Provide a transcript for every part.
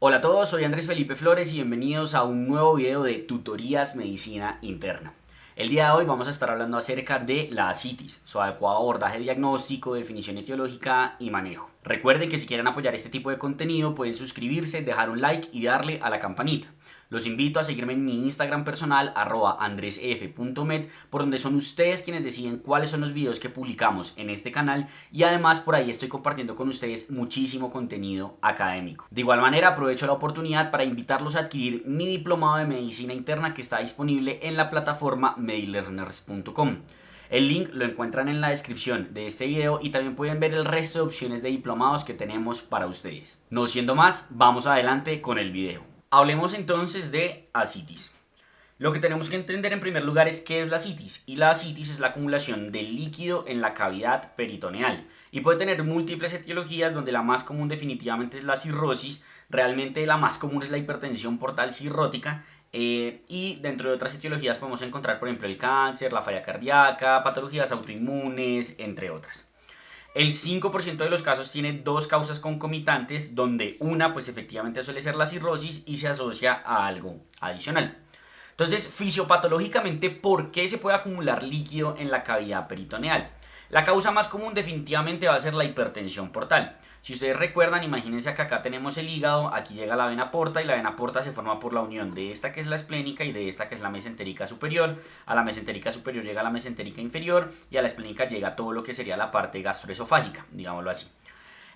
Hola a todos, soy Andrés Felipe Flores y bienvenidos a un nuevo video de Tutorías Medicina Interna. El día de hoy vamos a estar hablando acerca de la ascitis, su adecuado abordaje diagnóstico, definición etiológica y manejo. Recuerden que si quieren apoyar este tipo de contenido pueden suscribirse, dejar un like y darle a la campanita. Los invito a seguirme en mi Instagram personal @andresf.med, por donde son ustedes quienes deciden cuáles son los videos que publicamos en este canal, y además por ahí estoy compartiendo con ustedes muchísimo contenido académico. De igual manera aprovecho la oportunidad para invitarlos a adquirir mi diplomado de medicina interna que está disponible en la plataforma medilearners.com. El link lo encuentran en la descripción de este video y también pueden ver el resto de opciones de diplomados que tenemos para ustedes. No siendo más, vamos adelante con el video. Hablemos entonces de ascitis. Lo que tenemos que entender en primer lugar es qué es la ascitis. Y la ascitis es la acumulación de líquido en la cavidad peritoneal. Y puede tener múltiples etiologías, donde la más común definitivamente es la cirrosis. Realmente la más común es la hipertensión portal cirrótica. Y dentro de otras etiologías podemos encontrar, por ejemplo, el cáncer, la falla cardíaca, patologías autoinmunes, entre otras. El 5% de los casos tiene dos causas concomitantes, donde una pues efectivamente suele ser la cirrosis y se asocia a algo adicional. Entonces, fisiopatológicamente, ¿por qué se puede acumular líquido en la cavidad peritoneal? La causa más común definitivamente va a ser la hipertensión portal. Si ustedes recuerdan, imagínense que acá tenemos el hígado, aquí llega la vena porta y la vena porta se forma por la unión de esta que es la esplénica y de esta que es la mesentérica superior. A la mesentérica superior llega la mesentérica inferior y a la esplénica llega todo lo que sería la parte gastroesofágica, digámoslo así.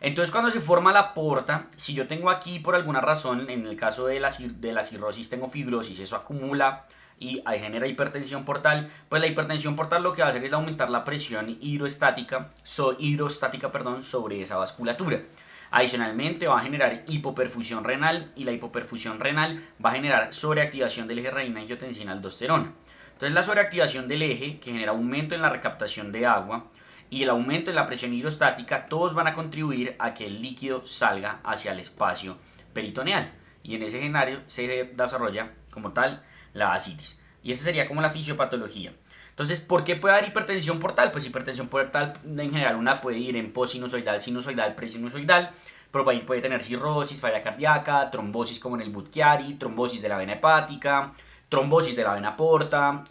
Entonces, cuando se forma la porta, si yo tengo aquí por alguna razón, en el caso de la cirrosis tengo fibrosis, eso acumula y ahí genera hipertensión portal, pues la hipertensión portal lo que va a hacer es aumentar la presión hidrostática sobre esa vasculatura. Adicionalmente va a generar hipoperfusión renal y la hipoperfusión renal va a generar sobreactivación del eje renina-angiotensina-aldosterona. Entonces la sobreactivación del eje, que genera aumento en la recaptación de agua, y el aumento en la presión hidrostática, todos van a contribuir a que el líquido salga hacia el espacio peritoneal. Y en ese escenario se desarrolla como tal la ascitis. Y esa sería como la fisiopatología. Entonces, ¿por qué puede haber hipertensión portal? Pues hipertensión portal en general una puede ir en posinusoidal, sinusoidal, presinusoidal, pero ahí puede tener cirrosis, falla cardíaca, trombosis como en el Budd-Chiari, trombosis de la vena hepática, trombosis de la vena porta,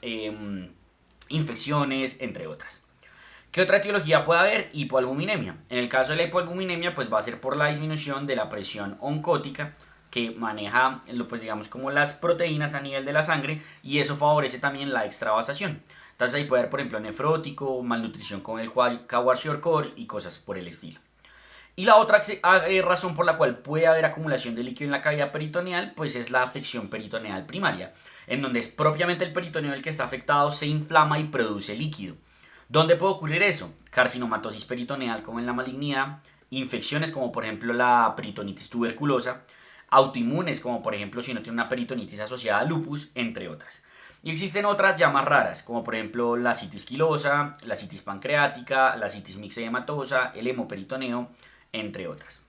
infecciones, entre otras. ¿Qué otra etiología puede haber? Hipoalbuminemia. En el caso de la hipoalbuminemia, pues va a ser por la disminución de la presión oncótica, que maneja, pues digamos, como las proteínas a nivel de la sangre, y eso favorece también la extravasación. Entonces ahí puede haber, por ejemplo, nefrótico, malnutrición con el kwashiorkor y cosas por el estilo. Y la otra razón por la cual puede haber acumulación de líquido en la cavidad peritoneal, pues es la afección peritoneal primaria, en donde es propiamente el peritoneo el que está afectado, se inflama y produce líquido. ¿Dónde puede ocurrir eso? Carcinomatosis peritoneal como en la malignidad, infecciones como por ejemplo la peritonitis tuberculosa, autoinmunes como por ejemplo si uno tiene una peritonitis asociada a lupus, entre otras. Y existen otras ya más raras, como por ejemplo la citis quilosa, la citis pancreática, la citis mixedematosa, el hemoperitoneo, entre otras.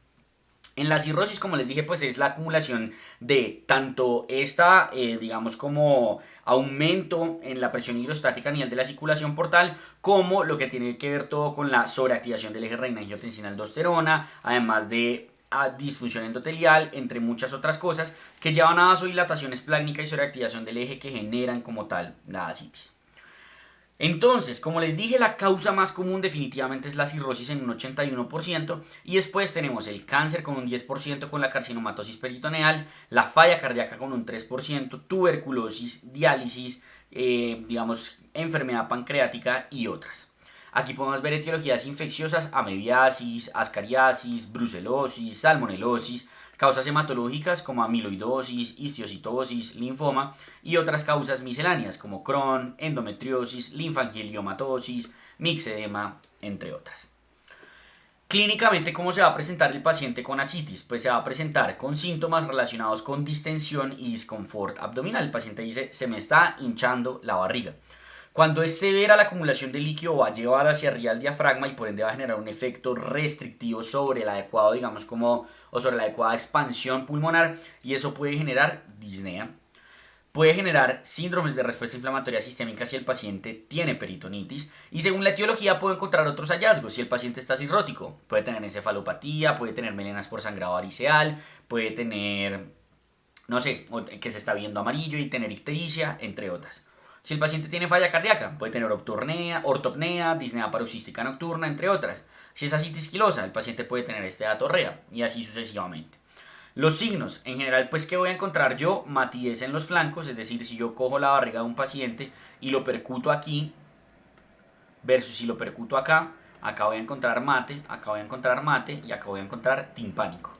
En la cirrosis, como les dije, pues es la acumulación de tanto esta, digamos, como aumento en la presión hidrostática a nivel de la circulación portal, como lo que tiene que ver todo con la sobreactivación del eje renina-angiotensina-aldosterona, además de disfunción endotelial, entre muchas otras cosas, que llevan a vasodilatación esplácnica y sobreactivación del eje que generan como tal la ascitis. Entonces, como les dije, la causa más común definitivamente es la cirrosis en un 81%, y después tenemos el cáncer con un 10% con la carcinomatosis peritoneal, la falla cardíaca con un 3%, tuberculosis, diálisis, digamos, enfermedad pancreática y otras. Aquí podemos ver etiologías infecciosas, amebiasis, ascariasis, brucelosis, salmonelosis, causas hematológicas como amiloidosis, histiocytosis, linfoma y otras causas misceláneas como Crohn, endometriosis, linfangioliomatosis, mixedema, entre otras. Clínicamente, ¿cómo se va a presentar el paciente con ascitis? Pues se va a presentar con síntomas relacionados con distensión y disconfort abdominal. El paciente dice, se me está hinchando la barriga. Cuando es severa, la acumulación de líquido va a llevar hacia arriba el diafragma y por ende va a generar un efecto restrictivo sobre el adecuado, digamos, o sobre la adecuada expansión pulmonar, y eso puede generar disnea. Puede generar síndromes de respuesta inflamatoria sistémica si el paciente tiene peritonitis y según la etiología puede encontrar otros hallazgos. Si el paciente está cirrótico, puede tener encefalopatía, puede tener melenas por sangrado variceal, puede tener, no sé, que se está viendo amarillo y tener ictericia, entre otras. Si el paciente tiene falla cardíaca, puede tener ortopnea, disnea paroxística nocturna, entre otras. Si es asitis quilosa, el paciente puede tener esteatorrea y así sucesivamente. Los signos, en general, pues, ¿qué voy a encontrar yo? Matidez en los flancos, es decir, si yo cojo la barriga de un paciente y lo percuto aquí, versus si lo percuto acá, acá voy a encontrar mate, acá voy a encontrar mate y acá voy a encontrar timpánico.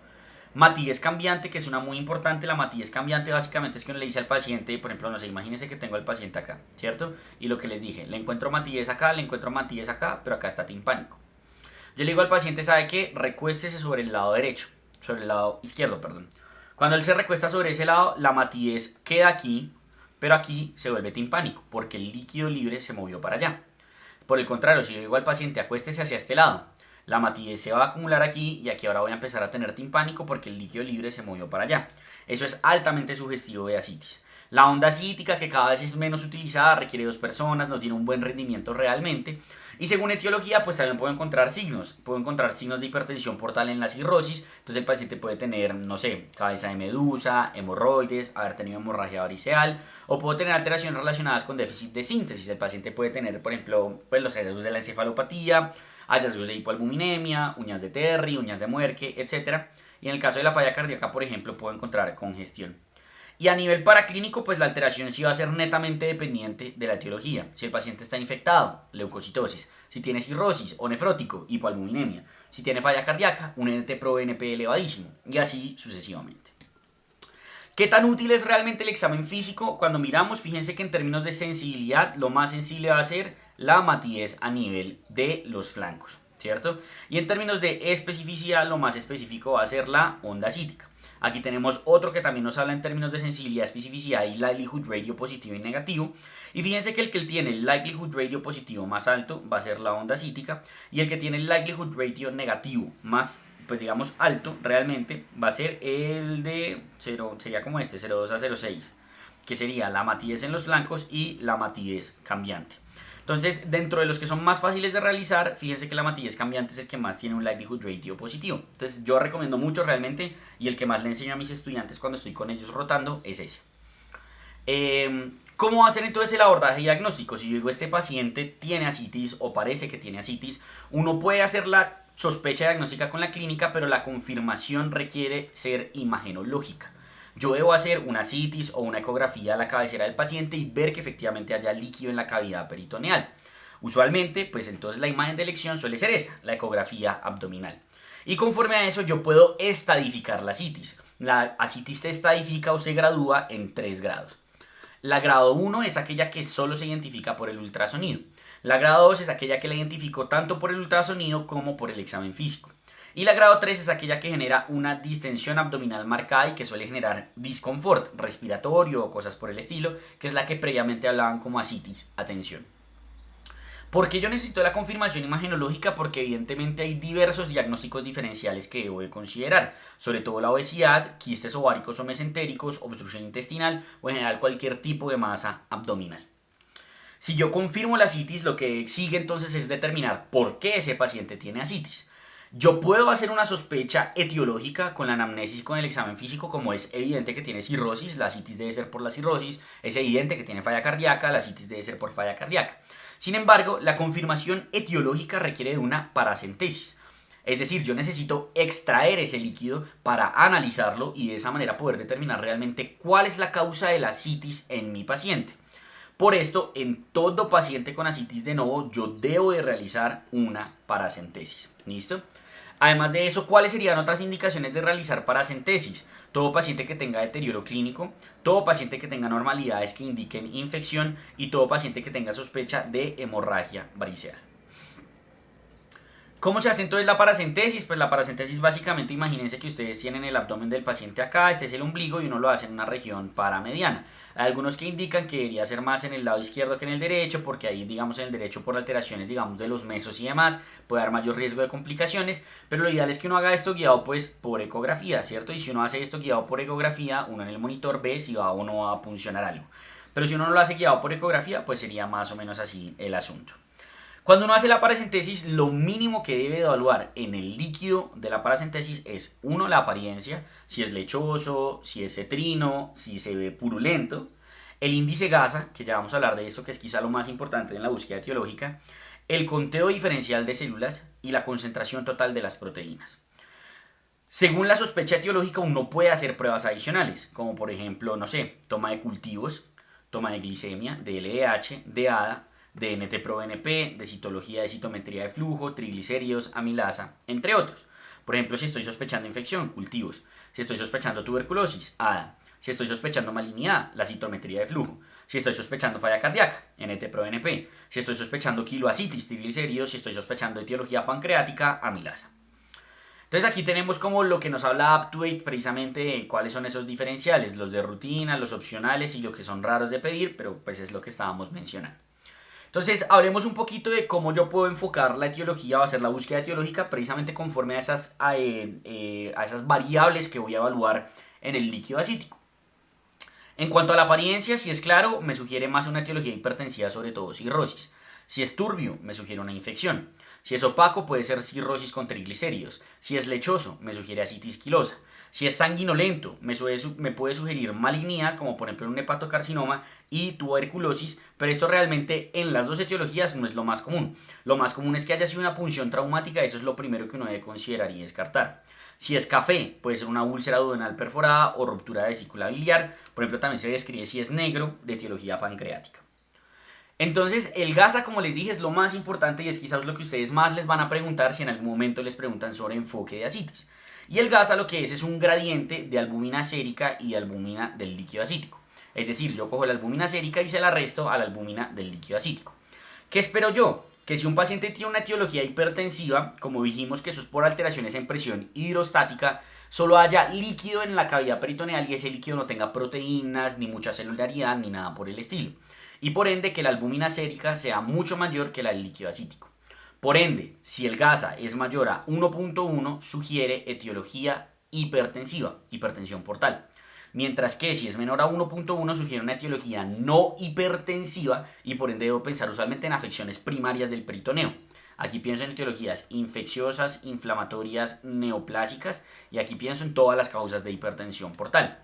Matidez cambiante, que es una muy importante. La matidez cambiante básicamente es que uno le dice al paciente, por ejemplo, no sé, imagínense que tengo al paciente acá, ¿cierto? Y lo que les dije, le encuentro matidez acá, le encuentro matidez acá, pero acá está timpánico. Yo le digo al paciente, ¿sabe qué? Recuéstese sobre el lado derecho, sobre el lado izquierdo, perdón. Cuando él se recuesta sobre ese lado, la matidez queda aquí, pero aquí se vuelve timpánico, porque el líquido libre se movió para allá. Por el contrario, si yo digo al paciente, acuéstese hacia este lado, la matidez se va a acumular aquí y aquí ahora voy a empezar a tener timpánico porque el líquido libre se movió para allá. Eso es altamente sugestivo de asitis. La onda asítica, que cada vez es menos utilizada, requiere 2 personas, no tiene un buen rendimiento realmente. Y según etiología, pues también puedo encontrar signos. Puedo encontrar signos de hipertensión portal en la cirrosis. Entonces el paciente puede tener, no sé, cabeza de medusa, hemorroides, haber tenido hemorragia variceal. O puedo tener alteraciones relacionadas con déficit de síntesis. El paciente puede tener, por ejemplo, pues, los hallazgos de la encefalopatía, hallazgos de hipoalbuminemia, uñas de Terry, uñas de Muerque, etc. Y en el caso de la falla cardíaca, por ejemplo, puedo encontrar congestión. Y a nivel paraclínico, pues la alteración sí va a ser netamente dependiente de la etiología. Si el paciente está infectado, leucocitosis. Si tiene cirrosis o nefrótico, hipoalbuminemia. Si tiene falla cardíaca, un NT-proBNP elevadísimo. Y así sucesivamente. ¿Qué tan útil es realmente el examen físico? Cuando miramos, fíjense que en términos de sensibilidad, lo más sensible va a ser la matidez a nivel de los flancos, ¿cierto? Y en términos de especificidad, lo más específico va a ser la onda cítica. Aquí tenemos otro que también nos habla en términos de sensibilidad, especificidad y likelihood ratio positivo y negativo. Y fíjense que el que tiene el likelihood ratio positivo más alto va a ser la onda cítica y el que tiene el likelihood ratio negativo más, pues digamos, alto realmente va a ser el de 0, sería como este, 0,2 a 0,6, que sería la matidez en los flancos y la matidez cambiante. Entonces, dentro de los que son más fáciles de realizar, fíjense que la matidez cambiante es el que más tiene un likelihood ratio positivo. Entonces, yo recomiendo mucho realmente, y el que más le enseño a mis estudiantes cuando estoy con ellos rotando es ese. ¿Cómo hacer entonces el abordaje diagnóstico? Si yo digo este paciente tiene asitis o parece que tiene asitis, uno puede hacer la sospecha diagnóstica con la clínica, pero la confirmación requiere ser imagenológica. Yo debo hacer una citis o una ecografía a la cabecera del paciente y ver que efectivamente haya líquido en la cavidad peritoneal. Usualmente, pues entonces la imagen de elección suele ser esa, la ecografía abdominal. Y conforme a eso yo puedo estadificar la citis. La asitis se estadifica o se gradúa en 3 grados. La grado 1 es aquella que solo se identifica por el ultrasonido. La grado 2 es aquella que la identifico tanto por el ultrasonido como por el examen físico. Y la grado 3 es aquella que genera una distensión abdominal marcada y que suele generar disconfort respiratorio o cosas por el estilo, que es la que previamente hablaban como asitis. Atención. ¿Por qué yo necesito la confirmación imagenológica? Porque evidentemente hay diversos diagnósticos diferenciales que debo de considerar, sobre todo la obesidad, quistes ováricos o mesentéricos, obstrucción intestinal o en general cualquier tipo de masa abdominal. Si yo confirmo la asitis, lo que sigue entonces es determinar por qué ese paciente tiene asitis. Yo puedo hacer una sospecha etiológica con la anamnesis, con el examen físico, como es evidente que tiene cirrosis, la asitis debe ser por la cirrosis, es evidente que tiene falla cardíaca, la asitis debe ser por falla cardíaca. Sin embargo, la confirmación etiológica requiere de una paracentesis. Es decir, yo necesito extraer ese líquido para analizarlo y de esa manera poder determinar realmente cuál es la causa de la asitis en mi paciente. Por esto, en todo paciente con asitis de novo, yo debo de realizar una paracentesis. ¿Listo? Además de eso, ¿cuáles serían otras indicaciones de realizar paracentesis? Todo paciente que tenga deterioro clínico, todo paciente que tenga normalidades que indiquen infección y todo paciente que tenga sospecha de hemorragia variceal. ¿Cómo se hace entonces la paracentesis? Pues la paracentesis básicamente, imagínense que ustedes tienen el abdomen del paciente acá, este es el ombligo y uno lo hace en una región paramediana. Hay algunos que indican que debería ser más en el lado izquierdo que en el derecho, porque ahí digamos en el derecho por alteraciones digamos de los mesos y demás puede dar mayor riesgo de complicaciones, pero lo ideal es que uno haga esto guiado pues por ecografía, ¿cierto? Y si uno hace esto guiado por ecografía, uno en el monitor ve si va o no va a funcionar algo. Pero si uno no lo hace guiado por ecografía, pues sería más o menos así el asunto. Cuando uno hace la paracentesis, lo mínimo que debe evaluar en el líquido de la paracentesis es, uno, la apariencia, si es lechoso, si es cetrino, si se ve purulento, el índice GASA, que ya vamos a hablar de esto, que es quizá lo más importante en la búsqueda etiológica, el conteo diferencial de células y la concentración total de las proteínas. Según la sospecha etiológica, uno puede hacer pruebas adicionales, como por ejemplo, no sé, toma de cultivos, toma de glicemia, de LDH, de ADA, de NT-proBNP, de citología de citometría de flujo, triglicéridos, amilasa, entre otros. Por ejemplo, si estoy sospechando infección, cultivos. Si estoy sospechando tuberculosis, ADA. Si estoy sospechando malignidad, la citometría de flujo. Si estoy sospechando falla cardíaca, NT-proBNP. Si estoy sospechando quiloascitis, triglicéridos. Si estoy sospechando etiología pancreática, amilasa. Entonces aquí tenemos como lo que nos habla Aptuate precisamente de cuáles son esos diferenciales, los de rutina, los opcionales y lo que son raros de pedir, pero pues es lo que estábamos mencionando. Entonces, hablemos un poquito de cómo yo puedo enfocar la etiología o hacer la búsqueda etiológica precisamente conforme a esas variables que voy a evaluar en el líquido acítico. En cuanto a la apariencia, si es claro, me sugiere más una etiología hipertensiva, sobre todo cirrosis. Si es turbio, me sugiere una infección. Si es opaco, puede ser cirrosis con triglicéridos. Si es lechoso, me sugiere ascitis quilosa. Si es sanguinolento, me puede sugerir malignidad, como por ejemplo un hepatocarcinoma y tuberculosis, pero esto realmente en las dos etiologías no es lo más común. Lo más común es que haya sido una punción traumática, eso es lo primero que uno debe considerar y descartar. Si es café, puede ser una úlcera duodenal perforada o ruptura de vesícula biliar. Por ejemplo, también se describe si es negro, de etiología pancreática. Entonces, el GASA, como les dije, es lo más importante y es quizás lo que ustedes más les van a preguntar si en algún momento les preguntan sobre enfoque de ascitis. Y el GASA lo que es un gradiente de albúmina sérica y de albúmina del líquido acítico. Es decir, yo cojo la albúmina sérica y se la resto a la albúmina del líquido acítico. ¿Qué espero yo? Que si un paciente tiene una etiología hipertensiva, como dijimos que eso es por alteraciones en presión hidrostática, solo haya líquido en la cavidad peritoneal y ese líquido no tenga proteínas, ni mucha celularidad, ni nada por el estilo. Y por ende que la albúmina sérica sea mucho mayor que la del líquido acítico. Por ende, si el GASA es mayor a 1.1, sugiere etiología hipertensiva, hipertensión portal. Mientras que si es menor a 1.1 sugiere una etiología no hipertensiva y por ende debo pensar usualmente en afecciones primarias del peritoneo. Aquí pienso en etiologías infecciosas, inflamatorias, neoplásicas y aquí pienso en todas las causas de hipertensión portal.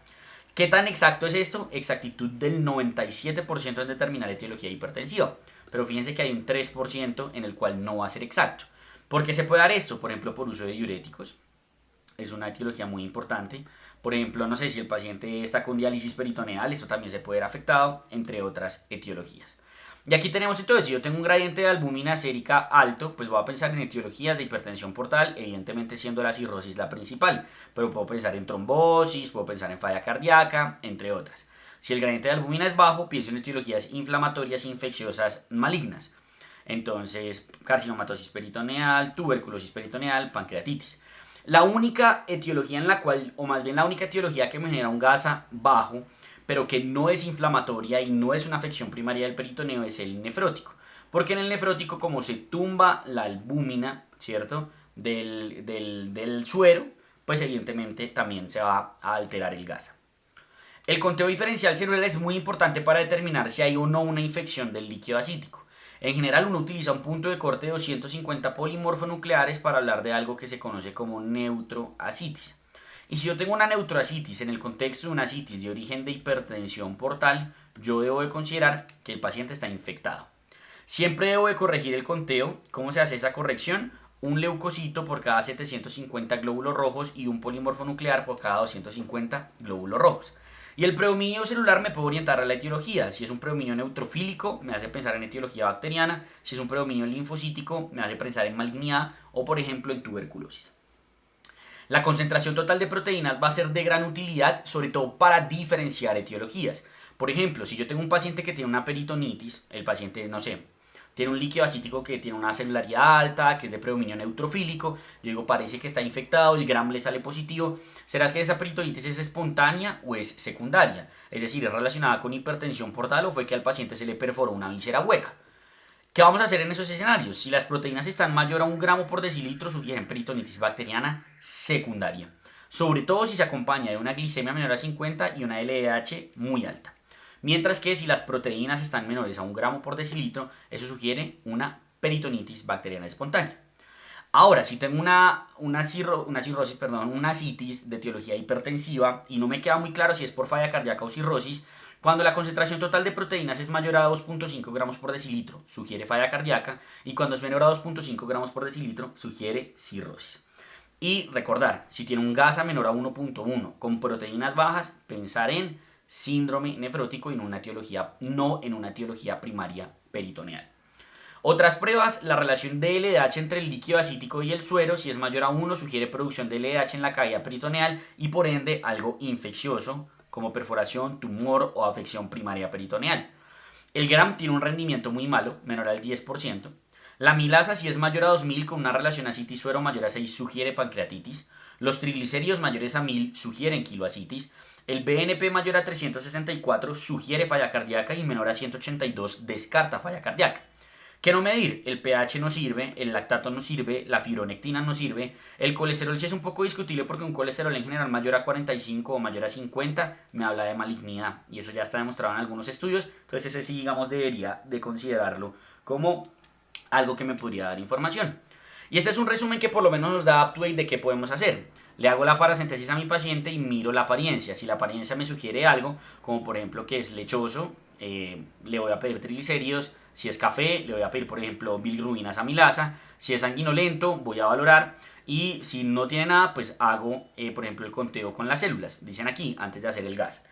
¿Qué tan exacto es esto? Exactitud del 97% en determinar etiología hipertensiva. Pero fíjense que hay un 3% en el cual no va a ser exacto. ¿Por qué se puede dar esto? Por ejemplo, por uso de diuréticos. Es una etiología muy importante. Por ejemplo, no sé si el paciente está con diálisis peritoneal, eso también se puede ver afectado, entre otras etiologías. Y aquí tenemos entonces, si yo tengo un gradiente de albúmina sérica alto, pues voy a pensar en etiologías de hipertensión portal, evidentemente siendo la cirrosis la principal, pero puedo pensar en trombosis, puedo pensar en falla cardíaca, entre otras. Si el gradiente de albúmina es bajo, pienso en etiologías inflamatorias infecciosas malignas. Entonces, carcinomatosis peritoneal, tuberculosis peritoneal, pancreatitis. La única etiología en la cual, o más bien la única etiología que me genera un GASA bajo, pero que no es inflamatoria y no es una afección primaria del peritoneo, es el nefrótico. Porque en el nefrótico, como se tumba la albúmina, ¿cierto? Del suero, pues evidentemente también se va a alterar el GASA. El conteo diferencial celular es muy importante para determinar si hay o no una infección del líquido acítico. En general uno utiliza un punto de corte de 250 polimorfonucleares para hablar de algo que se conoce como neutroascitis. Y si yo tengo una neutroascitis en el contexto de una ascitis de origen de hipertensión portal, yo debo de considerar que el paciente está infectado. Siempre debo de corregir el conteo. ¿Cómo se hace esa corrección? Un leucocito por cada 750 glóbulos rojos y un polimorfo nuclear por cada 250 glóbulos rojos. Y el predominio celular me puede orientar a la etiología. Si es un predominio neutrofílico, me hace pensar en etiología bacteriana. Si es un predominio linfocítico, me hace pensar en malignidad o, por ejemplo, en tuberculosis. La concentración total de proteínas va a ser de gran utilidad, sobre todo para diferenciar etiologías. Por ejemplo, si yo tengo un paciente que tiene una peritonitis, el paciente, no sé, tiene un líquido acítico que tiene una celularidad alta, que es de predominio neutrofílico. Yo digo, parece que está infectado, el Gram le sale positivo. ¿Será que esa peritonitis es espontánea o es secundaria? Es decir, ¿es relacionada con hipertensión portal o fue que al paciente se le perforó una víscera hueca? ¿Qué vamos a hacer en esos escenarios? Si las proteínas están mayor a 1 gramo por decilitro, sugieren peritonitis bacteriana secundaria. Sobre todo si se acompaña de una glicemia menor a 50 y una LDH muy alta. Mientras que si las proteínas están menores a 1 gramo por decilitro, eso sugiere una peritonitis bacteriana espontánea. Ahora, si tengo una citis de etiología hipertensiva y no me queda muy claro si es por falla cardíaca o cirrosis, cuando la concentración total de proteínas es mayor a 2.5 gramos por decilitro, sugiere falla cardíaca, y cuando es menor a 2.5 gramos por decilitro, sugiere cirrosis. Y recordar, si tiene un GASA menor a 1.1 con proteínas bajas, pensar en síndrome nefrótico y no en una etiología primaria peritoneal. Otras pruebas, la relación de LDH entre el líquido acítico y el suero, si es mayor a 1, sugiere producción de LDH en la cavidad peritoneal y por ende algo infeccioso, como perforación, tumor o afección primaria peritoneal. El Gram tiene un rendimiento muy malo, menor al 10%. La amilasa, si es mayor a 2000 con una relación acitis-suero mayor a 6, sugiere pancreatitis. Los triglicéridos mayores a 1000 sugieren kiloacitis. El BNP mayor a 364 sugiere falla cardíaca y menor a 182 descarta falla cardíaca. ¿Qué no medir? El pH no sirve, el lactato no sirve, la fibronectina no sirve, el colesterol sí es un poco discutible porque un colesterol en general mayor a 45 o mayor a 50 me habla de malignidad y eso ya está demostrado en algunos estudios, entonces ese sí digamos debería de considerarlo como algo que me podría dar información. Y este es un resumen que por lo menos nos da UpToDate de qué podemos hacer. Le hago la paracentesis a mi paciente y miro la apariencia. Si la apariencia me sugiere algo, como por ejemplo que es lechoso, le voy a pedir triglicéridos. Si es café, le voy a pedir por ejemplo bilirrubinas amilasa. Si es sanguinolento, voy a valorar. Y si no tiene nada, pues hago por ejemplo el conteo con las células. Dicen aquí, antes de hacer el gas.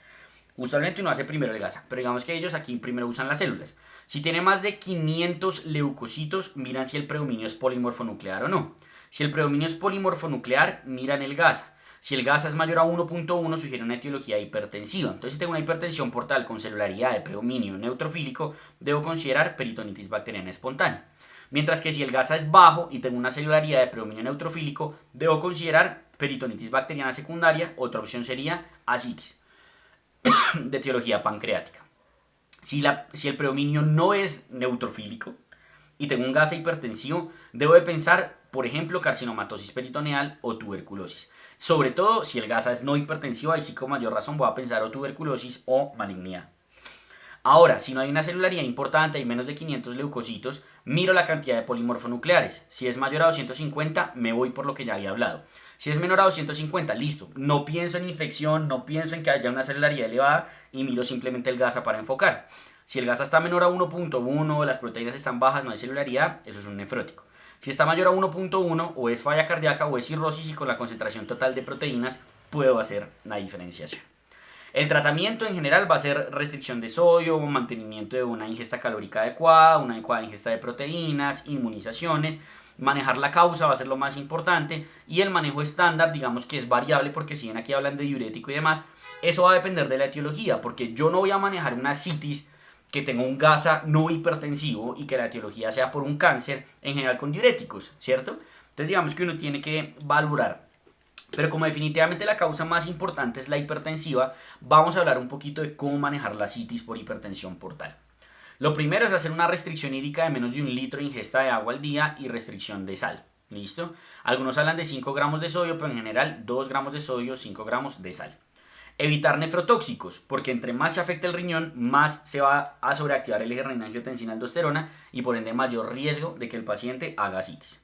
Usualmente uno hace primero el gas, pero digamos que ellos aquí primero usan las células. Si tiene más de 500 leucocitos, miran si el predominio es polimorfonuclear o no. Si el predominio es polimorfonuclear, miran el GASA. Si el GASA es mayor a 1.1, sugiere una etiología hipertensiva. Entonces, si tengo una hipertensión portal con celularidad de predominio neutrofílico, debo considerar peritonitis bacteriana espontánea. Mientras que si el GASA es bajo y tengo una celularidad de predominio neutrofílico, debo considerar peritonitis bacteriana secundaria. Otra opción sería ascitis de etiología pancreática. Si el predominio no es neutrofílico y tengo un GASA hipertensivo, debo de pensar, por ejemplo, carcinomatosis peritoneal o tuberculosis. Sobre todo si el GASA es no hipertensivo, ahí sí con mayor razón voy a pensar o tuberculosis o malignidad. Ahora, si no hay una celularidad importante, hay menos de 500 leucocitos, miro la cantidad de polimorfonucleares. Si es mayor a 250, me voy por lo que ya había hablado. Si es menor a 250, listo. No pienso en infección, no pienso en que haya una celularidad elevada y miro simplemente el GASA para enfocar. Si el GASA está menor a 1.1, las proteínas están bajas, no hay celularidad, eso es un nefrótico. Si está mayor a 1.1, o es falla cardíaca o es cirrosis y con la concentración total de proteínas puedo hacer la diferenciación. El tratamiento en general va a ser restricción de sodio, mantenimiento de una ingesta calórica adecuada, una adecuada ingesta de proteínas, inmunizaciones. Manejar la causa va a ser lo más importante y el manejo estándar digamos que es variable porque si bien aquí hablan de diurético y demás, eso va a depender de la etiología porque yo no voy a manejar una citis que tenga un GASA no hipertensivo y que la etiología sea por un cáncer en general con diuréticos, ¿cierto? Entonces digamos que uno tiene que valorar. Pero como definitivamente la causa más importante es la hipertensiva, vamos a hablar un poquito de cómo manejar la citis por hipertensión portal. Lo primero es hacer una restricción hídrica de menos de 1 litro de ingesta de agua al día y restricción de sal. ¿Listo? Algunos hablan de 5 gramos de sodio, pero en general 2 gramos de sodio, 5 gramos de sal. Evitar nefrotóxicos, porque entre más se afecta el riñón, más se va a sobreactivar el eje renina-angiotensina-aldosterona y por ende mayor riesgo de que el paciente haga citis.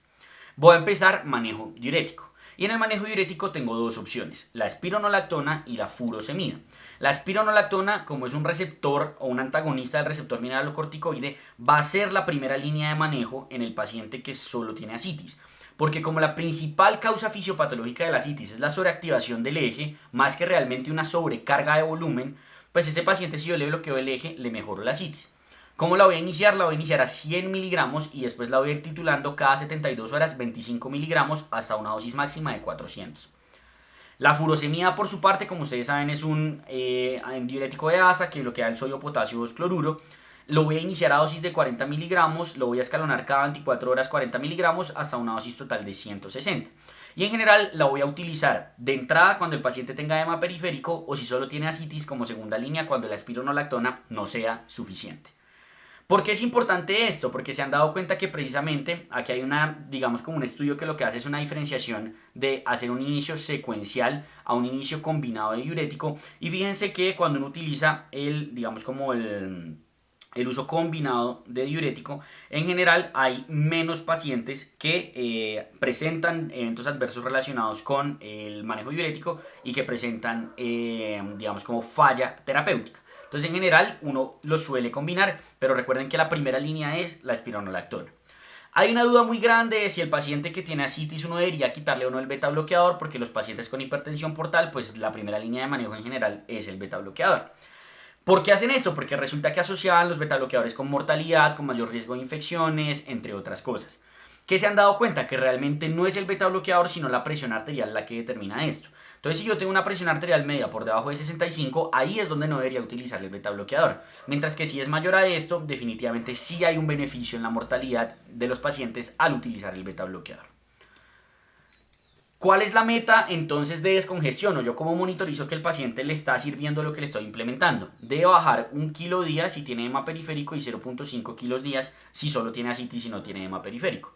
Voy a empezar manejo diurético. Y en el manejo diurético tengo dos opciones, la espironolactona y la furosemida. La espironolactona, como es un receptor o un antagonista del receptor mineralocorticoide, va a ser la primera línea de manejo en el paciente que solo tiene ascitis. Porque como la principal causa fisiopatológica de la ascitis es la sobreactivación del eje, más que realmente una sobrecarga de volumen, pues ese paciente si yo le bloqueo el eje, le mejoro la ascitis. ¿Cómo la voy a iniciar? La voy a iniciar a 100 miligramos y después la voy a ir titulando cada 72 horas 25 miligramos hasta una dosis máxima de 400. La furosemida por su parte, como ustedes saben, es un diurético de asa que bloquea el sodio potasio 2 cloruro lo voy a iniciar a dosis de 40 miligramos, lo voy a escalonar cada 24 horas 40 miligramos hasta una dosis total de 160. Y en general la voy a utilizar de entrada cuando el paciente tenga edema periférico o si solo tiene ascitis como segunda línea cuando la espironolactona no sea suficiente. ¿Por qué es importante esto? Porque se han dado cuenta que precisamente aquí hay digamos como un estudio que lo que hace es una diferenciación de hacer un inicio secuencial a un inicio combinado de diurético. Y fíjense que cuando uno utiliza digamos como el uso combinado de diurético, en general hay menos pacientes que presentan eventos adversos relacionados con el manejo diurético y que presentan, digamos, como falla terapéutica. Entonces, en general, uno lo suele combinar, pero recuerden que la primera línea es la espironolactona. Hay una duda muy grande de si el paciente que tiene ascitis uno debería quitarle o no el beta bloqueador, porque los pacientes con hipertensión portal, pues la primera línea de manejo en general es el beta bloqueador. ¿Por qué hacen esto? Porque resulta que asociaban los beta bloqueadores con mortalidad, con mayor riesgo de infecciones, entre otras cosas. ¿Qué se han dado cuenta? Que realmente no es el beta bloqueador, sino la presión arterial la que determina esto. Entonces, si yo tengo una presión arterial media por debajo de 65, ahí es donde no debería utilizar el beta bloqueador. Mientras que si es mayor a esto, definitivamente sí hay un beneficio en la mortalidad de los pacientes al utilizar el beta bloqueador. ¿Cuál es la meta entonces de descongestión? O yo cómo monitorizo que el paciente le está sirviendo lo que le estoy implementando. Debe bajar 1 kilo día si tiene edema periférico y 0.5 kilos días si solo tiene ascitis y no tiene edema periférico.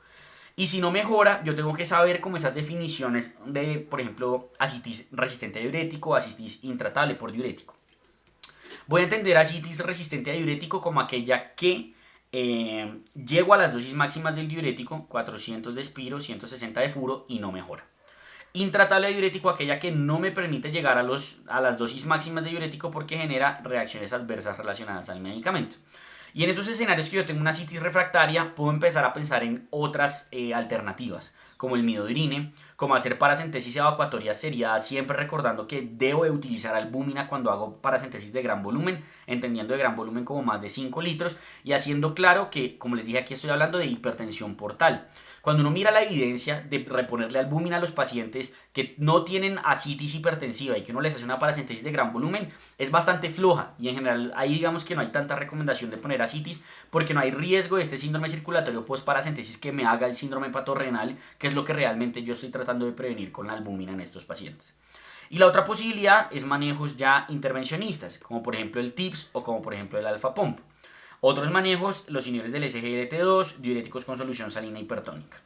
Y si no mejora, yo tengo que saber como esas definiciones de, por ejemplo, ascitis resistente a diurético o ascitis intratable por diurético. Voy a entender ascitis resistente a diurético como aquella que llego a las dosis máximas del diurético, 400 de espiro, 160 de furo y no mejora. Intratable a diurético, aquella que no me permite llegar a las dosis máximas de diurético porque genera reacciones adversas relacionadas al medicamento. Y en esos escenarios que yo tengo una ascitis refractaria, puedo empezar a pensar en otras alternativas, como el midodrine, como hacer paracentesis evacuatoria seriada, siempre recordando que debo de utilizar albúmina cuando hago paracentesis de gran volumen, entendiendo de gran volumen como más de 5 litros, y haciendo claro que, como les dije, aquí estoy hablando de hipertensión portal. Cuando uno mira la evidencia de reponerle albúmina a los pacientes que no tienen ascitis hipertensiva y que uno les hace una paracentesis de gran volumen, es bastante floja y en general ahí digamos que no hay tanta recomendación de poner ascitis porque no hay riesgo de este síndrome circulatorio post-paracentesis que me haga el síndrome hepatorrenal, que es lo que realmente yo estoy tratando de prevenir con la albúmina en estos pacientes. Y la otra posibilidad es manejos ya intervencionistas, como por ejemplo el TIPS o como por ejemplo el alfa pump. Otros manejos, los inhibidores del SGLT2, diuréticos con solución salina hipertónica.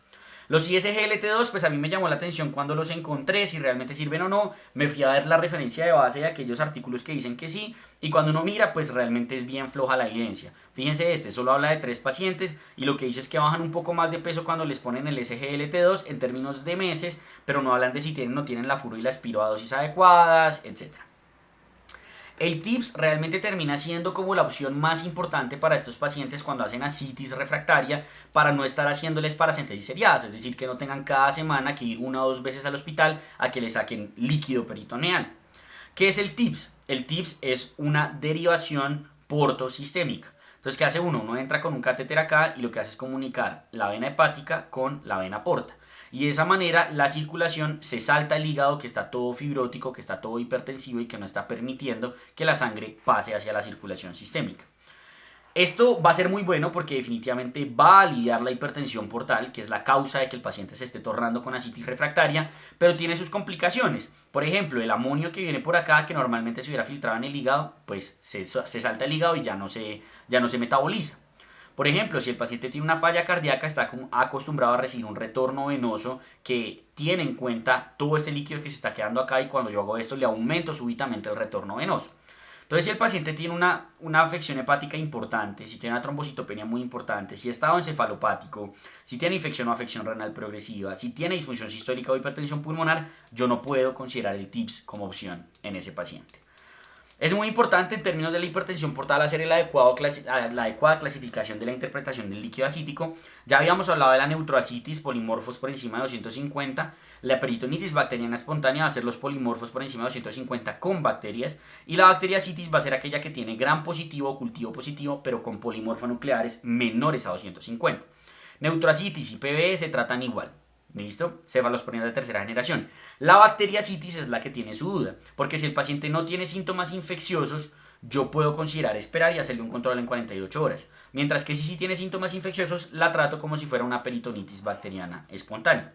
Los ISGLT2, pues a mí me llamó la atención cuando los encontré, si realmente sirven o no. Me fui a ver la referencia de base de aquellos artículos que dicen que sí. Y cuando uno mira, pues realmente es bien floja la evidencia. Fíjense, solo habla de 3 pacientes y lo que dice es que bajan un poco más de peso cuando les ponen el SGLT2 en términos de meses, pero no hablan de si tienen o no tienen la furo y la espiro a dosis adecuadas, etc. El TIPS realmente termina siendo como la opción más importante para estos pacientes cuando hacen ascitis refractaria para no estar haciéndoles paracentesis seriadas, es decir, que no tengan cada semana que ir 1 o 2 veces al hospital a que les saquen líquido peritoneal. ¿Qué es el TIPS? El TIPS es una derivación portosistémica. Entonces, ¿qué hace uno? Uno entra con un catéter acá y lo que hace es comunicar la vena hepática con la vena porta. Y de esa manera la circulación se salta el hígado que está todo fibrótico, que está todo hipertensivo y que no está permitiendo que la sangre pase hacia la circulación sistémica. Esto va a ser muy bueno porque definitivamente va a aliviar la hipertensión portal, que es la causa de que el paciente se esté tornando con ascitis refractaria, pero tiene sus complicaciones. Por ejemplo, el amonio que viene por acá, que normalmente se hubiera filtrado en el hígado, pues se salta el hígado y ya no se metaboliza. Por ejemplo, si el paciente tiene una falla cardíaca, está acostumbrado a recibir un retorno venoso que tiene en cuenta todo este líquido que se está quedando acá y cuando yo hago esto le aumento súbitamente el retorno venoso. Entonces, si el paciente tiene una afección hepática importante, si tiene una trombocitopenia muy importante, si ha estado encefalopático, si tiene infección o afección renal progresiva, si tiene disfunción sistólica o hipertensión pulmonar, yo no puedo considerar el TIPS como opción en ese paciente. Es muy importante en términos de la hipertensión portal hacer la adecuada clasificación de la interpretación del líquido acítico. Ya habíamos hablado de la neutroascitis, polimorfos por encima de 250, la peritonitis bacteriana espontánea va a ser los polimorfos por encima de 250 con bacterias y la bacteriacitis va a ser aquella que tiene gram positivo o cultivo positivo pero con polimorfonucleares menores a 250. Neutroascitis y PBE se tratan igual. ¿Listo? Cefalosporinas de tercera generación. La bacteriacitis es la que tiene su duda, porque si el paciente no tiene síntomas infecciosos, yo puedo considerar esperar y hacerle un control en 48 horas. Mientras que si tiene síntomas infecciosos, la trato como si fuera una peritonitis bacteriana espontánea.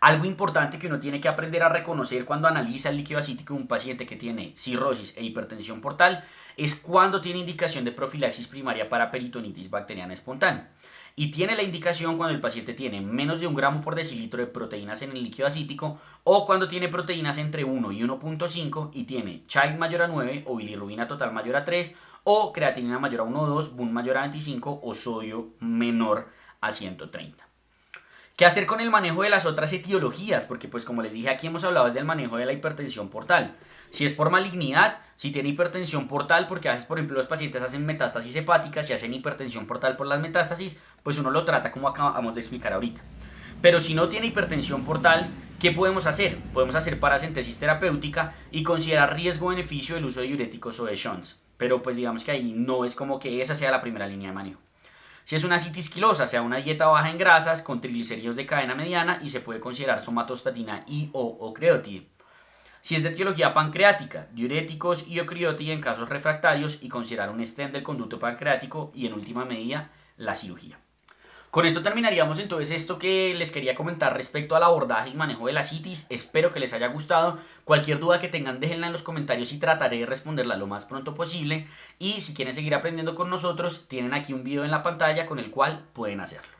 Algo importante que uno tiene que aprender a reconocer cuando analiza el líquido acítico de un paciente que tiene cirrosis e hipertensión portal es cuando tiene indicación de profilaxis primaria para peritonitis bacteriana espontánea. Y tiene la indicación cuando el paciente tiene menos de 1 gramo por decilitro de proteínas en el líquido acítico o cuando tiene proteínas entre 1 y 1.5 y tiene child mayor a 9 o bilirrubina total mayor a 3 o creatinina mayor a 1,2, BUN mayor a 25 o sodio menor a 130. ¿Qué hacer con el manejo de las otras etiologías? Porque pues como les dije, aquí hemos hablado del manejo de la hipertensión portal. Si es por malignidad, si tiene hipertensión portal, porque a veces por ejemplo los pacientes hacen metástasis hepáticas y hacen hipertensión portal por las metástasis, pues uno lo trata como acabamos de explicar ahorita. Pero si no tiene hipertensión portal, ¿qué podemos hacer? Podemos hacer paracentesis terapéutica y considerar riesgo-beneficio del uso de diuréticos o de shunts. Pero pues digamos que ahí no es como que esa sea la primera línea de manejo. Si es una citis quilosa, sea una dieta baja en grasas, con triglicéridos de cadena mediana y se puede considerar somatostatina y o creatinina. Si es de etiología pancreática, diuréticos y ocriótide en casos refractarios y considerar un stent del conducto pancreático y en última medida la cirugía. Con esto terminaríamos entonces esto que les quería comentar respecto al abordaje y manejo de la citis. Espero que les haya gustado. Cualquier duda que tengan déjenla en los comentarios y trataré de responderla lo más pronto posible. Y si quieren seguir aprendiendo con nosotros, tienen aquí un video en la pantalla con el cual pueden hacerlo.